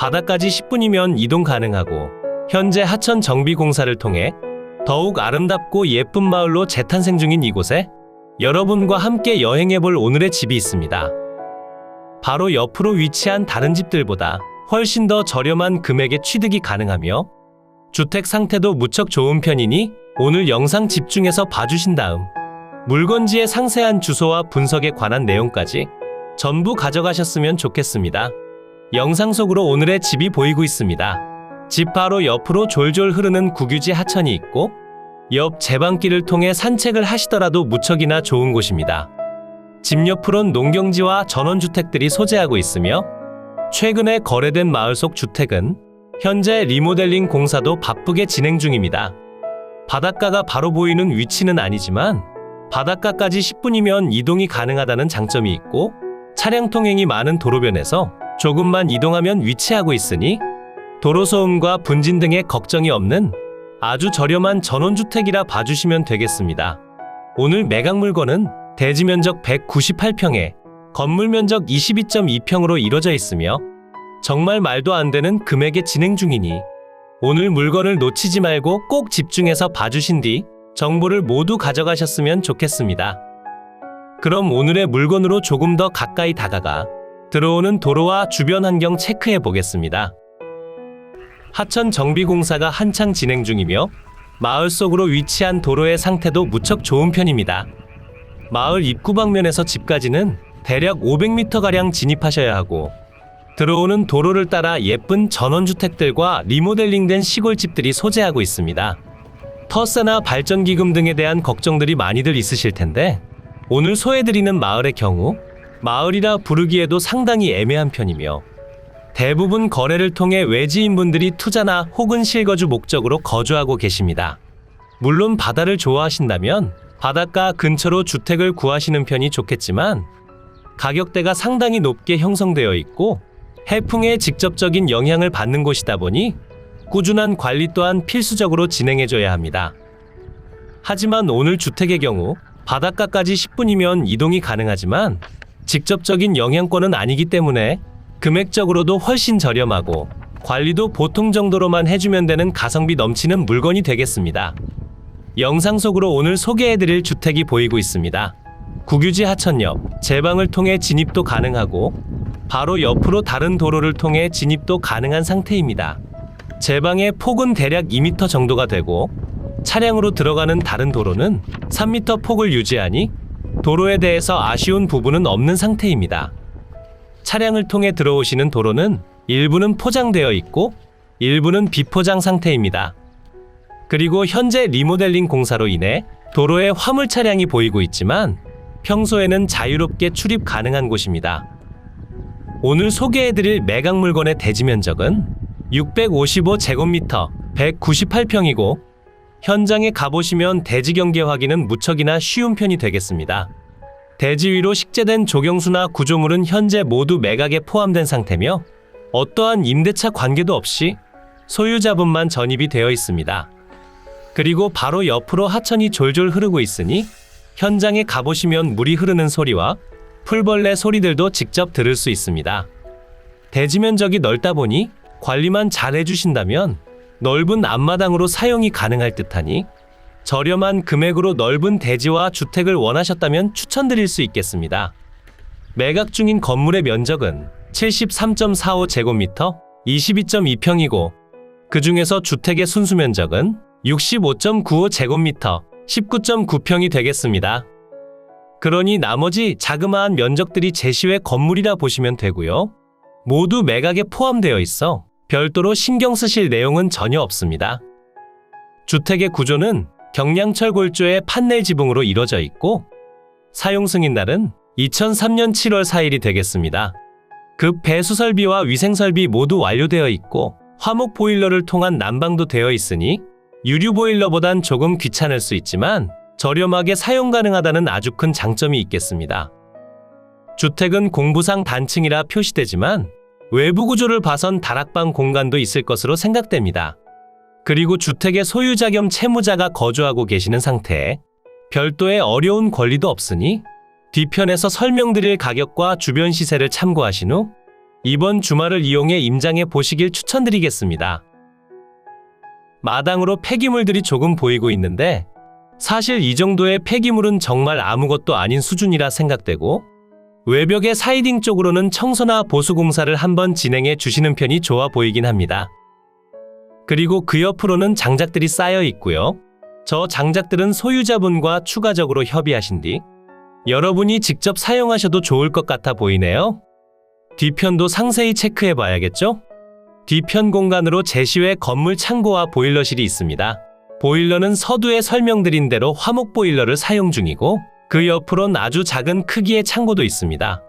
바다까지 10분이면 이동 가능하고 현재 하천 정비 공사를 통해 더욱 아름답고 예쁜 마을로 재탄생 중인 이곳에 여러분과 함께 여행해볼 오늘의 집이 있습니다. 바로 옆으로 위치한 다른 집들보다 훨씬 더 저렴한 금액에 취득이 가능하며 주택 상태도 무척 좋은 편이니 오늘 영상 집중해서 봐주신 다음 물건지의 상세한 주소와 분석에 관한 내용까지 전부 가져가셨으면 좋겠습니다. 영상 속으로 오늘의 집이 보이고 있습니다. 집 바로 옆으로 졸졸 흐르는 국유지 하천이 있고 옆 제방길을 통해 산책을 하시더라도 무척이나 좋은 곳입니다. 집 옆으론 농경지와 전원주택들이 소재하고 있으며 최근에 거래된 마을 속 주택은 현재 리모델링 공사도 바쁘게 진행 중입니다. 바닷가가 바로 보이는 위치는 아니지만 바닷가까지 10분이면 이동이 가능하다는 장점이 있고 차량 통행이 많은 도로변에서 조금만 이동하면 위치하고 있으니 도로 소음과 분진 등의 걱정이 없는 아주 저렴한 전원주택이라 봐주시면 되겠습니다. 오늘 매각 물건은 대지 면적 198평에 건물 면적 22.2평으로 이루어져 있으며 정말 말도 안 되는 금액에 진행 중이니 오늘 물건을 놓치지 말고 꼭 집중해서 봐주신 뒤 정보를 모두 가져가셨으면 좋겠습니다. 그럼 오늘의 물건으로 조금 더 가까이 다가가 들어오는 도로와 주변 환경 체크해 보겠습니다. 하천 정비 공사가 한창 진행 중이며 마을 속으로 위치한 도로의 상태도 무척 좋은 편입니다. 마을 입구 방면에서 집까지는 대략 500m가량 진입하셔야 하고 들어오는 도로를 따라 예쁜 전원주택들과 리모델링된 시골집들이 소재하고 있습니다. 터세나 발전기금 등에 대한 걱정들이 많이들 있으실 텐데 오늘 소개해드리는 마을의 경우 마을이라 부르기에도 상당히 애매한 편이며 대부분 거래를 통해 외지인분들이 투자나 혹은 실거주 목적으로 거주하고 계십니다. 물론 바다를 좋아하신다면 바닷가 근처로 주택을 구하시는 편이 좋겠지만 가격대가 상당히 높게 형성되어 있고 해풍의 직접적인 영향을 받는 곳이다 보니 꾸준한 관리 또한 필수적으로 진행해줘야 합니다. 하지만 오늘 주택의 경우 바닷가까지 10분이면 이동이 가능하지만 직접적인 영향권은 아니기 때문에 금액적으로도 훨씬 저렴하고 관리도 보통 정도로만 해주면 되는 가성비 넘치는 물건이 되겠습니다. 영상 속으로 오늘 소개해드릴 주택이 보이고 있습니다. 국유지 하천 옆 제방을 통해 진입도 가능하고 바로 옆으로 다른 도로를 통해 진입도 가능한 상태입니다. 제방의 폭은 대략 2m 정도가 되고 차량으로 들어가는 다른 도로는 3m 폭을 유지하니 도로에 대해서 아쉬운 부분은 없는 상태입니다. 차량을 통해 들어오시는 도로는 일부는 포장되어 있고 일부는 비포장 상태입니다. 그리고 현재 리모델링 공사로 인해 도로에 화물 차량이 보이고 있지만 평소에는 자유롭게 출입 가능한 곳입니다. 오늘 소개해드릴 매각 물건의 대지 면적은 655제곱미터 198평이고 현장에 가보시면 대지 경계 확인은 무척이나 쉬운 편이 되겠습니다. 대지 위로 식재된 조경수나 구조물은 현재 모두 매각에 포함된 상태며 어떠한 임대차 관계도 없이 소유자분만 전입이 되어 있습니다. 그리고 바로 옆으로 하천이 졸졸 흐르고 있으니 현장에 가보시면 물이 흐르는 소리와 풀벌레 소리들도 직접 들을 수 있습니다. 대지 면적이 넓다 보니 관리만 잘 해주신다면 넓은 앞마당으로 사용이 가능할 듯하니 저렴한 금액으로 넓은 대지와 주택을 원하셨다면 추천드릴 수 있겠습니다. 매각 중인 건물의 면적은 73.45제곱미터 22.2평이고 그 중에서 주택의 순수 면적은 65.95제곱미터 19.9평이 되겠습니다. 그러니 나머지 자그마한 면적들이 제시외 건물이라 보시면 되고요. 모두 매각에 포함되어 있어 별도로 신경 쓰실 내용은 전혀 없습니다. 주택의 구조는 경량철 골조의 판넬 지붕으로 이루어져 있고 사용 승인날은 2003년 7월 4일이 되겠습니다. 급 배수 설비와 위생 설비 모두 완료되어 있고 화목 보일러를 통한 난방도 되어 있으니 유류 보일러보단 조금 귀찮을 수 있지만 저렴하게 사용 가능하다는 아주 큰 장점이 있겠습니다. 주택은 공부상 단층이라 표시되지만 외부 구조를 봐선 다락방 공간도 있을 것으로 생각됩니다. 그리고 주택의 소유자 겸 채무자가 거주하고 계시는 상태에 별도의 어려운 권리도 없으니 뒤편에서 설명드릴 가격과 주변 시세를 참고하신 후 이번 주말을 이용해 임장해 보시길 추천드리겠습니다. 마당으로 폐기물들이 조금 보이고 있는데 사실 이 정도의 폐기물은 정말 아무것도 아닌 수준이라 생각되고 외벽의 사이딩 쪽으로는 청소나 보수 공사를 한번 진행해 주시는 편이 좋아 보이긴 합니다. 그리고 그 옆으로는 장작들이 쌓여 있고요. 저 장작들은 소유자분과 추가적으로 협의하신 뒤 여러분이 직접 사용하셔도 좋을 것 같아 보이네요. 뒤편도 상세히 체크해 봐야겠죠? 뒤편 공간으로 제시외 건물 창고와 보일러실이 있습니다. 보일러는 서두에 설명드린 대로 화목 보일러를 사용 중이고 그 옆으론 아주 작은 크기의 창고도 있습니다.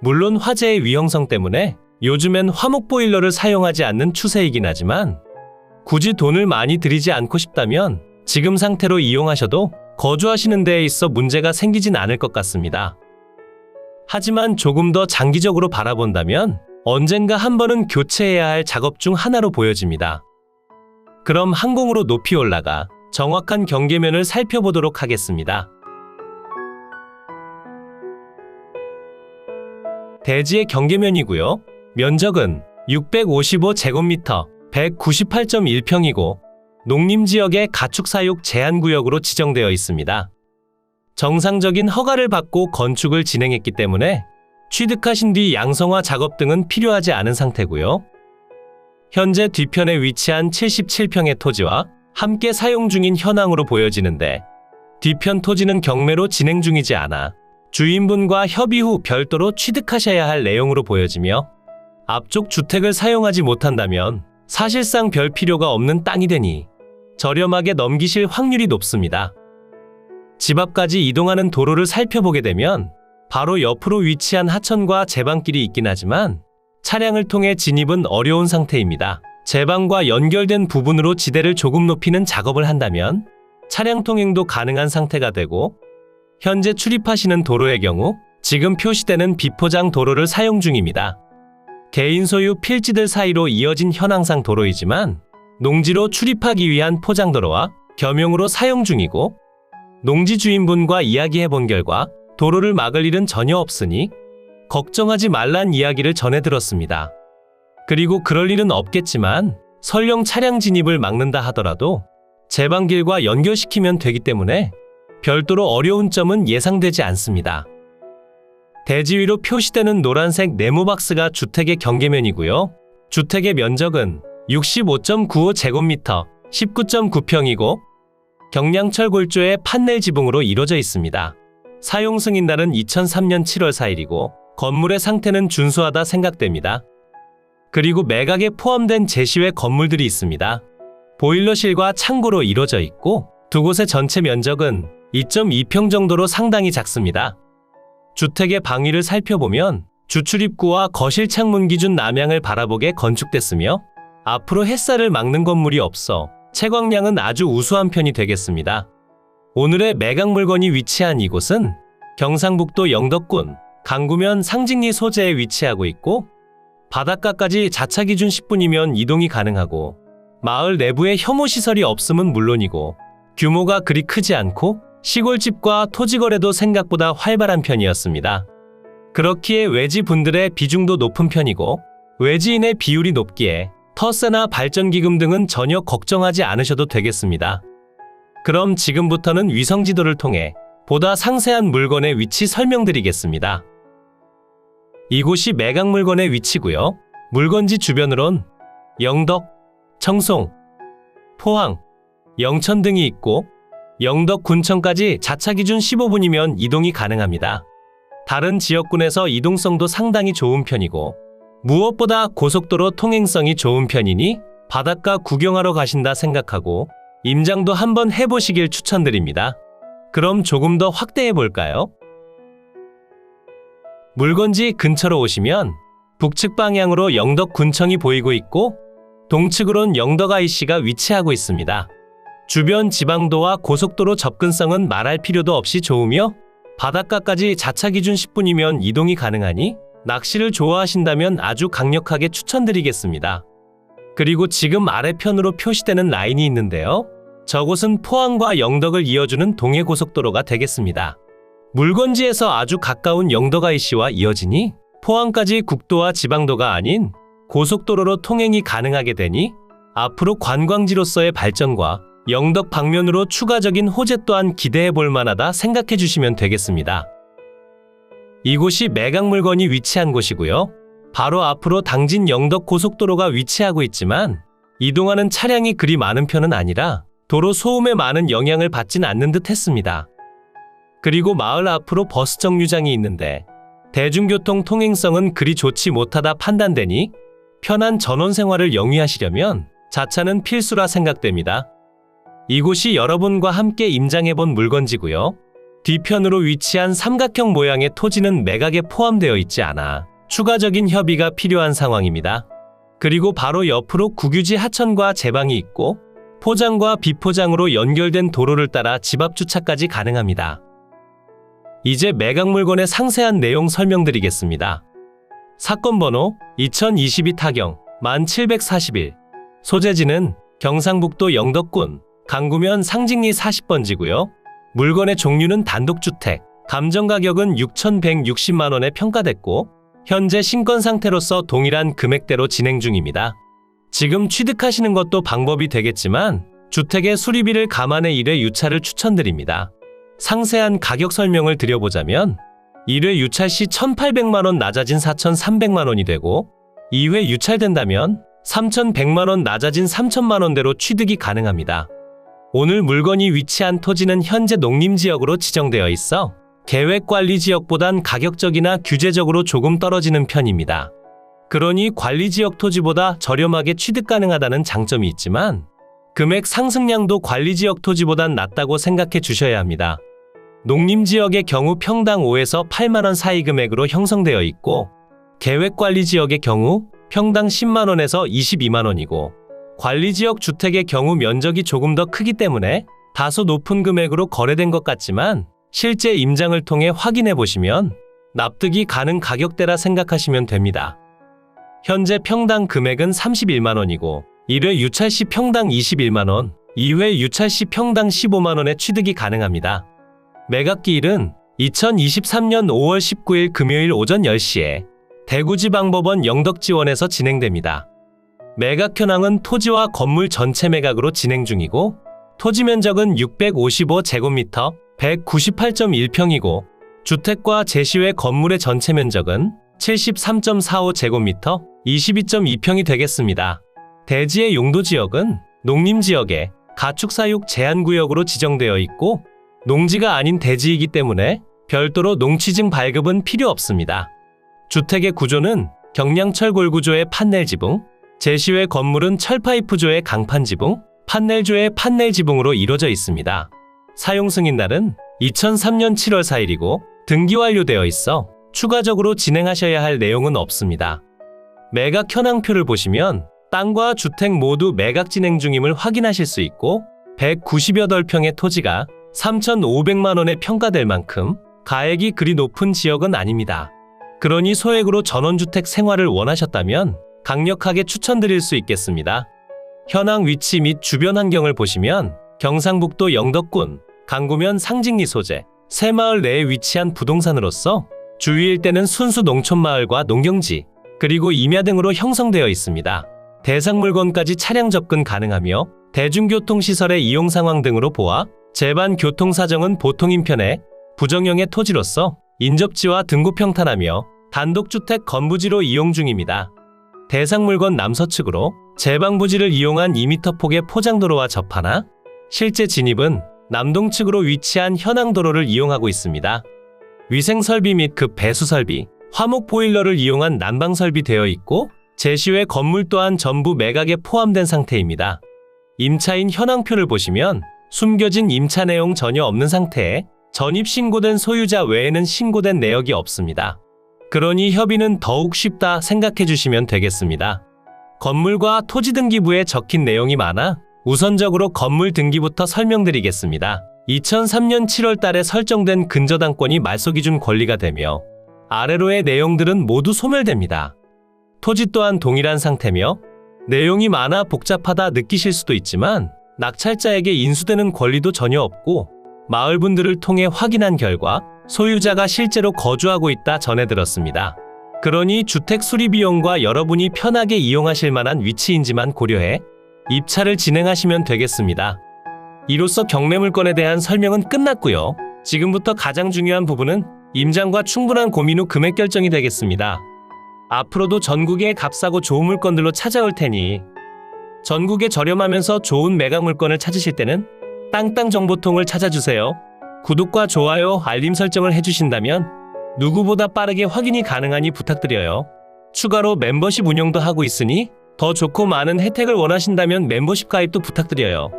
물론 화재의 위험성 때문에 요즘엔 화목 보일러를 사용하지 않는 추세이긴 하지만 굳이 돈을 많이 들이지 않고 싶다면 지금 상태로 이용하셔도 거주하시는 데에 있어 문제가 생기진 않을 것 같습니다. 하지만 조금 더 장기적으로 바라본다면 언젠가 한 번은 교체해야 할 작업 중 하나로 보여집니다. 그럼 항공으로 높이 올라가 정확한 경계면을 살펴보도록 하겠습니다. 대지의 경계면이고요. 면적은 655제곱미터, 198.1평이고 농림지역의 가축사육 제한구역으로 지정되어 있습니다. 정상적인 허가를 받고 건축을 진행했기 때문에 취득하신 뒤 양성화 작업 등은 필요하지 않은 상태고요. 현재 뒤편에 위치한 77평의 토지와 함께 사용 중인 현황으로 보여지는데 뒤편 토지는 경매로 진행 중이지 않아 주인분과 협의 후 별도로 취득하셔야 할 내용으로 보여지며 앞쪽 주택을 사용하지 못한다면 사실상 별 필요가 없는 땅이 되니 저렴하게 넘기실 확률이 높습니다. 집 앞까지 이동하는 도로를 살펴보게 되면 바로 옆으로 위치한 하천과 제방길이 있긴 하지만 차량을 통해 진입은 어려운 상태입니다. 제방과 연결된 부분으로 지대를 조금 높이는 작업을 한다면 차량 통행도 가능한 상태가 되고 현재 출입하시는 도로의 경우 지금 표시되는 비포장 도로를 사용 중입니다. 개인 소유 필지들 사이로 이어진 현황상 도로이지만 농지로 출입하기 위한 포장도로와 겸용으로 사용 중이고 농지 주인분과 이야기해 본 결과 도로를 막을 일은 전혀 없으니 걱정하지 말란 이야기를 전해 들었습니다. 그리고 그럴 일은 없겠지만 설령 차량 진입을 막는다 하더라도 제방길과 연결시키면 되기 때문에 별도로 어려운 점은 예상되지 않습니다. 대지 위로 표시되는 노란색 네모 박스가 주택의 경계면이고요. 주택의 면적은 65.95제곱미터, 19.9평이고 경량철 골조의 판넬 지붕으로 이루어져 있습니다. 사용 승인날은 2003년 7월 4일이고 건물의 상태는 준수하다 생각됩니다. 그리고 매각에 포함된 제시외 건물들이 있습니다. 보일러실과 창고로 이루어져 있고 두 곳의 전체 면적은 2.2평 정도로 상당히 작습니다. 주택의 방위를 살펴보면 주출입구와 거실 창문 기준 남향을 바라보게 건축됐으며 앞으로 햇살을 막는 건물이 없어 채광량은 아주 우수한 편이 되겠습니다. 오늘의 매각 물건이 위치한 이곳은 경상북도 영덕군 강구면 상직리 소재에 위치하고 있고 바닷가까지 자차 기준 10분이면 이동이 가능하고 마을 내부에 혐오시설이 없음은 물론이고 규모가 그리 크지 않고 시골집과 토지거래도 생각보다 활발한 편이었습니다. 그렇기에 외지분들의 비중도 높은 편이고 외지인의 비율이 높기에 터세나 발전기금 등은 전혀 걱정하지 않으셔도 되겠습니다. 그럼 지금부터는 위성지도를 통해 보다 상세한 물건의 위치 설명드리겠습니다. 이곳이 매각 물건의 위치고요. 물건지 주변으론 영덕, 청송, 포항, 영천 등이 있고 영덕 군청까지 자차 기준 15분이면 이동이 가능합니다. 다른 지역군에서 이동성도 상당히 좋은 편이고 무엇보다 고속도로 통행성이 좋은 편이니 바닷가 구경하러 가신다 생각하고 임장도 한번 해보시길 추천드립니다. 그럼 조금 더 확대해 볼까요? 물건지 근처로 오시면 북측 방향으로 영덕 군청이 보이고 있고 동측으론 영덕 IC가 위치하고 있습니다. 주변 지방도와 고속도로 접근성은 말할 필요도 없이 좋으며 바닷가까지 자차 기준 10분이면 이동이 가능하니 낚시를 좋아하신다면 아주 강력하게 추천드리겠습니다. 그리고 지금 아래편으로 표시되는 라인이 있는데요. 저곳은 포항과 영덕을 이어주는 동해고속도로가 되겠습니다. 물건지에서 아주 가까운 영덕 IC와 이어지니 포항까지 국도와 지방도가 아닌 고속도로로 통행이 가능하게 되니 앞으로 관광지로서의 발전과 영덕 방면으로 추가적인 호재 또한 기대해 볼 만하다 생각해 주시면 되겠습니다. 이곳이 매각물건이 위치한 곳이고요. 바로 앞으로 당진 영덕 고속도로가 위치하고 있지만 이동하는 차량이 그리 많은 편은 아니라 도로 소음에 많은 영향을 받진 않는 듯 했습니다. 그리고 마을 앞으로 버스 정류장이 있는데 대중교통 통행성은 그리 좋지 못하다 판단되니 편한 전원 생활을 영위하시려면 자차는 필수라 생각됩니다. 이곳이 여러분과 함께 임장해본 물건지고요. 뒤편으로 위치한 삼각형 모양의 토지는 매각에 포함되어 있지 않아 추가적인 협의가 필요한 상황입니다. 그리고 바로 옆으로 국유지 하천과 제방이 있고 포장과 비포장으로 연결된 도로를 따라 집 앞 주차까지 가능합니다. 이제 매각 물건의 상세한 내용 설명드리겠습니다. 사건 번호 2022 타경 1741 소재지는 경상북도 영덕군 강구면 상직리 40번지고요. 물건의 종류는 단독주택, 감정가격은 6,160만원에 평가됐고 현재 신권 상태로서 동일한 금액대로 진행 중입니다. 지금 취득하시는 것도 방법이 되겠지만 주택의 수리비를 감안해 1회 유찰을 추천드립니다. 상세한 가격 설명을 드려보자면 1회 유찰 시 1,800만원 낮아진 4,300만원이 되고 2회 유찰된다면 3,100만원 낮아진 3,000만원대로 취득이 가능합니다. 오늘 물건이 위치한 토지는 현재 농림지역으로 지정되어 있어 계획관리지역보단 가격적이나 규제적으로 조금 떨어지는 편입니다. 그러니 관리지역 토지보다 저렴하게 취득 가능하다는 장점이 있지만 금액 상승량도 관리지역 토지보단 낮다고 생각해 주셔야 합니다. 농림지역의 경우 평당 5에서 8만원 사이 금액으로 형성되어 있고 계획관리지역의 경우 평당 10만원에서 22만원이고 관리지역 주택의 경우 면적이 조금 더 크기 때문에 다소 높은 금액으로 거래된 것 같지만 실제 임장을 통해 확인해 보시면 납득이 가능 가격대라 생각하시면 됩니다. 현재 평당 금액은 31만원이고 1회 유찰 시 평당 21만원, 2회 유찰 시 평당 15만원의 취득이 가능합니다. 매각기일은 2023년 5월 19일 금요일 오전 10시에 대구지방법원 영덕지원에서 진행됩니다. 매각 현황은 토지와 건물 전체 매각으로 진행 중이고 토지 면적은 655제곱미터 198.1평이고 주택과 제시외 건물의 전체 면적은 73.45제곱미터 22.2평이 되겠습니다. 대지의 용도지역은 농림지역에 가축사육 제한구역으로 지정되어 있고 농지가 아닌 대지이기 때문에 별도로 농취증 발급은 필요 없습니다. 주택의 구조는 경량철골 구조의 판넬 지붕, 제시외 건물은 철파이프조의 강판 지붕, 판넬조의 판넬 지붕으로 이루어져 있습니다. 사용 승인날은 2003년 7월 4일이고 등기 완료되어 있어 추가적으로 진행하셔야 할 내용은 없습니다. 매각 현황표를 보시면 땅과 주택 모두 매각 진행 중임을 확인하실 수 있고 198평의 토지가 3,500만원에 평가될 만큼 가액이 그리 높은 지역은 아닙니다. 그러니 소액으로 전원주택 생활을 원하셨다면 강력하게 추천드릴 수 있겠습니다. 현황 위치 및 주변 환경을 보시면 경상북도 영덕군 강구면 상직리 소재 새마을 내에 위치한 부동산으로서 주위 일대는 순수 농촌마을과 농경지 그리고 임야 등으로 형성되어 있습니다. 대상 물건까지 차량 접근 가능하며 대중교통시설의 이용 상황 등으로 보아 제반 교통사정은 보통인 편에 부정형의 토지로서 인접지와 등구 평탄하며 단독주택 건부지로 이용 중입니다. 대상 물건 남서측으로 제방부지를 이용한 2m 폭의 포장도로와 접하나 실제 진입은 남동측으로 위치한 현황도로를 이용하고 있습니다. 위생설비 및 급 배수설비, 화목 보일러를 이용한 난방설비 되어 있고 제시외 건물 또한 전부 매각에 포함된 상태입니다. 임차인 현황표를 보시면 숨겨진 임차 내용 전혀 없는 상태에 전입 신고된 소유자 외에는 신고된 내역이 없습니다. 그러니 협의는 더욱 쉽다 생각해 주시면 되겠습니다. 건물과 토지 등기부에 적힌 내용이 많아 우선적으로 건물 등기부터 설명드리겠습니다. 2003년 7월 달에 설정된 근저당권이 말소기준 권리가 되며 아래로의 내용들은 모두 소멸됩니다. 토지 또한 동일한 상태며 내용이 많아 복잡하다 느끼실 수도 있지만 낙찰자에게 인수되는 권리도 전혀 없고 마을분들을 통해 확인한 결과 소유자가 실제로 거주하고 있다 전해 들었습니다. 그러니 주택 수리 비용과 여러분이 편하게 이용하실 만한 위치인지만 고려해 입찰을 진행하시면 되겠습니다. 이로써 경매물건에 대한 설명은 끝났고요. 지금부터 가장 중요한 부분은 임장과 충분한 고민 후 금액 결정이 되겠습니다. 앞으로도 전국의 값싸고 좋은 물건들로 찾아올 테니 전국에 저렴하면서 좋은 매각 물건을 찾으실 때는 땅땅정보통을 찾아주세요. 구독과 좋아요, 알림 설정을 해주신다면 누구보다 빠르게 확인이 가능하니 부탁드려요. 추가로 멤버십 운영도 하고 있으니 더 좋고 많은 혜택을 원하신다면 멤버십 가입도 부탁드려요.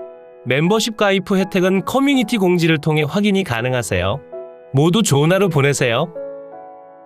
멤버십 가입 후 혜택은 커뮤니티 공지를 통해 확인이 가능하세요. 모두 좋은 하루 보내세요.